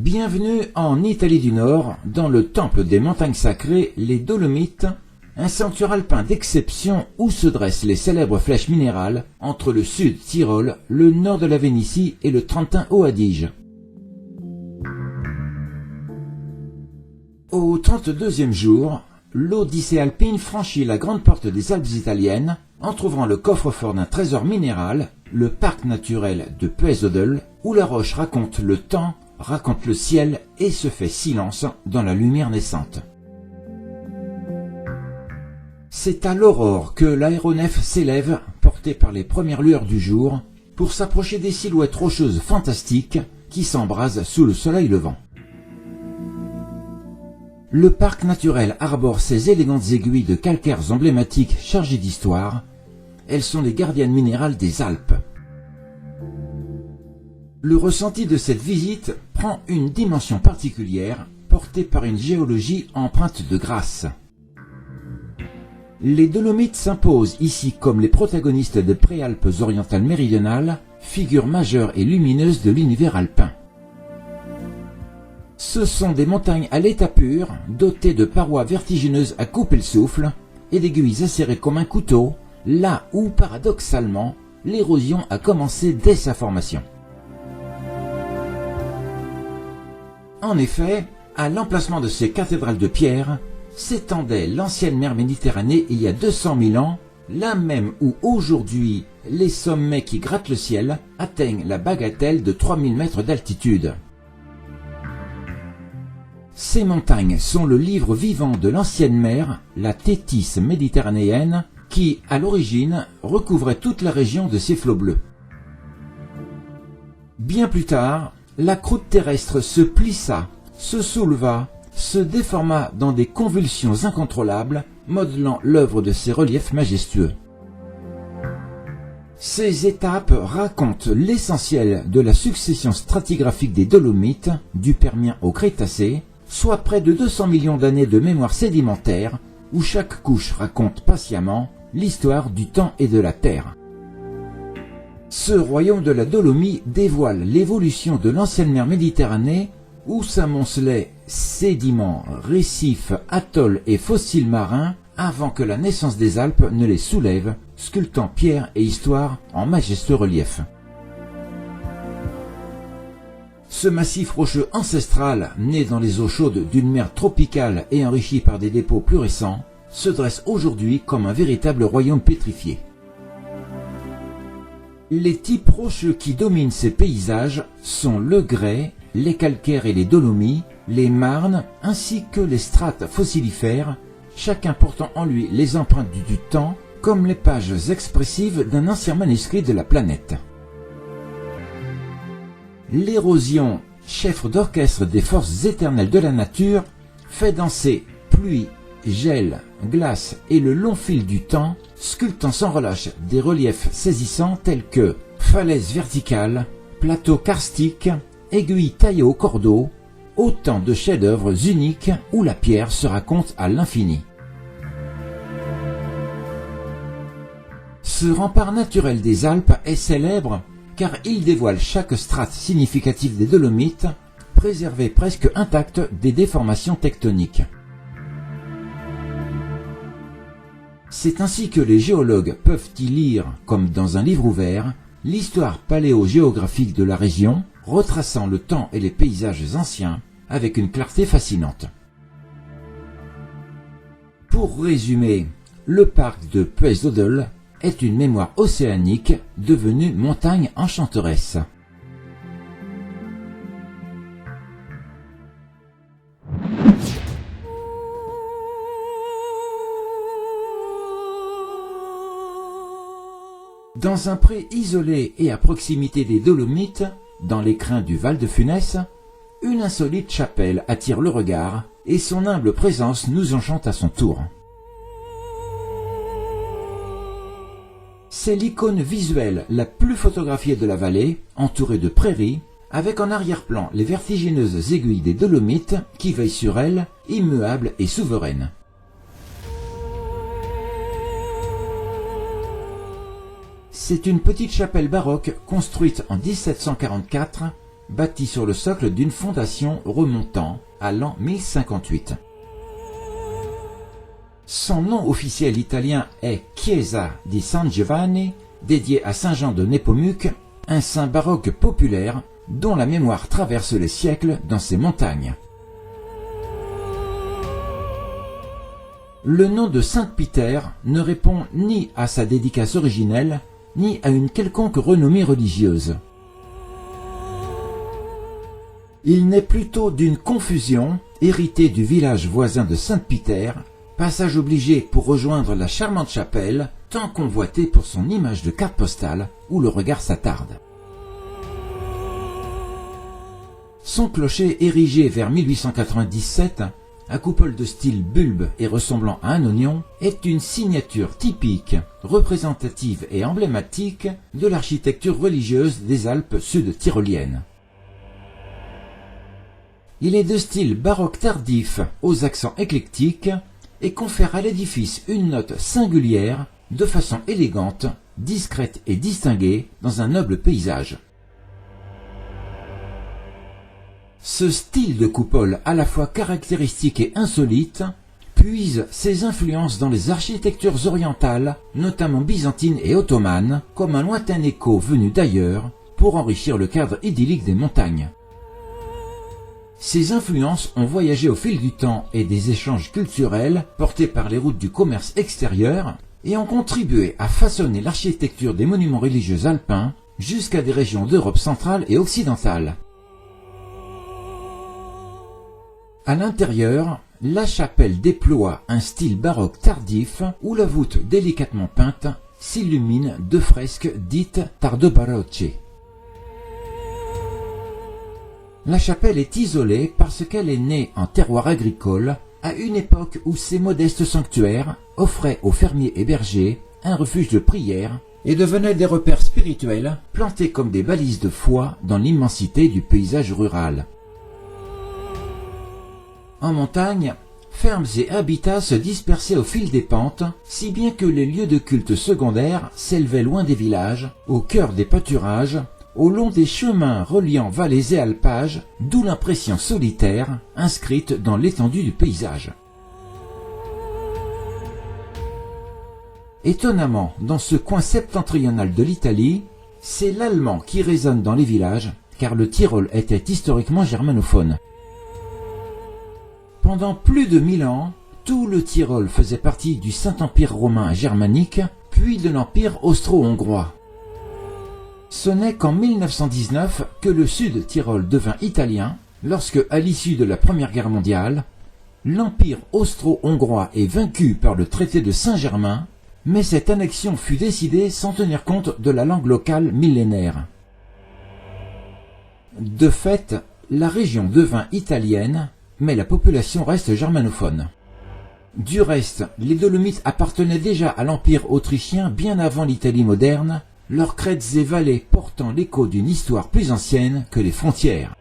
Bienvenue en Italie du Nord, dans le temple des montagnes sacrées, les Dolomites, un sanctuaire alpin d'exception où se dressent les célèbres flèches minérales entre le sud Tyrol, le nord de la Vénétie et le Trentin-Haut Adige. Au 32e jour, l'Odyssée alpine franchit la grande porte des Alpes italiennes en trouvant le coffre-fort d'un trésor minéral, le parc naturel de Puesodel, où la roche raconte le temps, raconte le ciel et se fait silence dans la lumière naissante. C'est à l'aurore que l'aéronef s'élève, porté par les premières lueurs du jour, pour s'approcher des silhouettes rocheuses fantastiques qui s'embrasent sous le soleil levant. Le parc naturel arbore ces élégantes aiguilles de calcaires emblématiques chargées d'histoire. Elles sont les gardiennes minérales des Alpes. Le ressenti de cette visite prend une dimension particulière, portée par une géologie empreinte de grâce. Les Dolomites s'imposent ici comme les protagonistes des Préalpes orientales méridionales, figures majeures et lumineuses de l'univers alpin. Ce sont des montagnes à l'état pur, dotées de parois vertigineuses à couper le souffle et d'aiguilles acérées comme un couteau, là où, paradoxalement, l'érosion a commencé dès sa formation. En effet, à l'emplacement de ces cathédrales de pierre, s'étendait l'ancienne mer Méditerranée il y a 200 000 ans, là même où aujourd'hui les sommets qui grattent le ciel atteignent la bagatelle de 3000 mètres d'altitude. Ces montagnes sont le livre vivant de l'ancienne mer, la Thétis méditerranéenne, qui, à l'origine, recouvrait toute la région de ses flots bleus. Bien plus tard, la croûte terrestre se plissa, se souleva, se déforma dans des convulsions incontrôlables, modelant l'œuvre de ces reliefs majestueux. Ces étapes racontent l'essentiel de la succession stratigraphique des Dolomites, du Permien au Crétacé, soit près de 200 millions d'années de mémoire sédimentaire, où chaque couche raconte patiemment l'histoire du temps et de la terre. Ce royaume de la Dolomie dévoile l'évolution de l'ancienne mer Méditerranée, où s'amoncelaient sédiments, récifs, atolls et fossiles marins avant que la naissance des Alpes ne les soulève, sculptant pierre et histoire en majestueux relief. Ce massif rocheux ancestral, né dans les eaux chaudes d'une mer tropicale et enrichi par des dépôts plus récents, se dresse aujourd'hui comme un véritable royaume pétrifié. Les types rocheux qui dominent ces paysages sont le grès, les calcaires et les dolomies, les marnes ainsi que les strates fossilifères, chacun portant en lui les empreintes du temps comme les pages expressives d'un ancien manuscrit de la planète. L'érosion, chef d'orchestre des forces éternelles de la nature, fait danser pluie, gel, glace et le long fil du temps, sculptant sans relâche des reliefs saisissants tels que falaises verticales, plateaux karstiques, aiguilles taillées au cordeau, autant de chefs-d'œuvre uniques où la pierre se raconte à l'infini. Ce rempart naturel des Alpes est célèbre car il dévoile chaque strate significative des Dolomites, préservée presque intacte des déformations tectoniques. C'est ainsi que les géologues peuvent y lire, comme dans un livre ouvert, l'histoire paléogéographique de la région, retraçant le temps et les paysages anciens avec une clarté fascinante. Pour résumer, le parc de Puesodel est une mémoire océanique devenue montagne enchanteresse. Dans un pré isolé et à proximité des Dolomites, dans les crins du Val de Funès, une insolite chapelle attire le regard et son humble présence nous enchante à son tour. C'est l'icône visuelle la plus photographiée de la vallée, entourée de prairies, avec en arrière-plan les vertigineuses aiguilles des Dolomites qui veillent sur elle, immuables et souveraines. C'est une petite chapelle baroque construite en 1744 bâti sur le socle d'une fondation remontant à l'an 1058. Son nom officiel italien est Chiesa di San Giovanni, dédié à Saint Jean de Népomuc, un saint baroque populaire dont la mémoire traverse les siècles dans ces montagnes. Le nom de Saint-Piter ne répond ni à sa dédicace originelle, ni à une quelconque renommée religieuse. Il naît plutôt d'une confusion héritée du village voisin de Saint-Piter, passage obligé pour rejoindre la charmante chapelle, tant convoitée pour son image de carte postale où le regard s'attarde. Son clocher érigé vers 1897, à coupole de style bulbe et ressemblant à un oignon, est une signature typique, représentative et emblématique de l'architecture religieuse des Alpes sud-tyroliennes. Il est de style baroque tardif aux accents éclectiques et confère à l'édifice une note singulière, de façon élégante, discrète et distinguée dans un noble paysage. Ce style de coupole à la fois caractéristique et insolite puise ses influences dans les architectures orientales, notamment byzantines et ottomanes, comme un lointain écho venu d'ailleurs pour enrichir le cadre idyllique des montagnes. Ces influences ont voyagé au fil du temps et des échanges culturels portés par les routes du commerce extérieur et ont contribué à façonner l'architecture des monuments religieux alpins jusqu'à des régions d'Europe centrale et occidentale. À l'intérieur, la chapelle déploie un style baroque tardif où la voûte délicatement peinte s'illumine de fresques dites tardo-barocche. La chapelle est isolée parce qu'elle est née en terroir agricole à une époque où ces modestes sanctuaires offraient aux fermiers et bergers un refuge de prière et devenaient des repères spirituels plantés comme des balises de foi dans l'immensité du paysage rural. En montagne, fermes et habitats se dispersaient au fil des pentes, si bien que les lieux de culte secondaires s'élevaient loin des villages, au cœur des pâturages, au long des chemins reliant vallées et alpages, d'où l'impression solitaire inscrite dans l'étendue du paysage. Étonnamment, dans ce coin septentrional de l'Italie, c'est l'allemand qui résonne dans les villages, car le Tyrol était historiquement germanophone. Pendant plus de 1000 ans, tout le Tyrol faisait partie du Saint-Empire romain germanique, puis de l'Empire austro-hongrois. Ce n'est qu'en 1919 que le Sud-Tyrol devint italien, lorsque, à l'issue de la Première Guerre mondiale, l'Empire austro-hongrois est vaincu par le traité de Saint-Germain, mais cette annexion fut décidée sans tenir compte de la langue locale millénaire. De fait, la région devint italienne, mais la population reste germanophone. Du reste, les Dolomites appartenaient déjà à l'Empire autrichien bien avant l'Italie moderne, leurs crêtes et vallées portant l'écho d'une histoire plus ancienne que les frontières.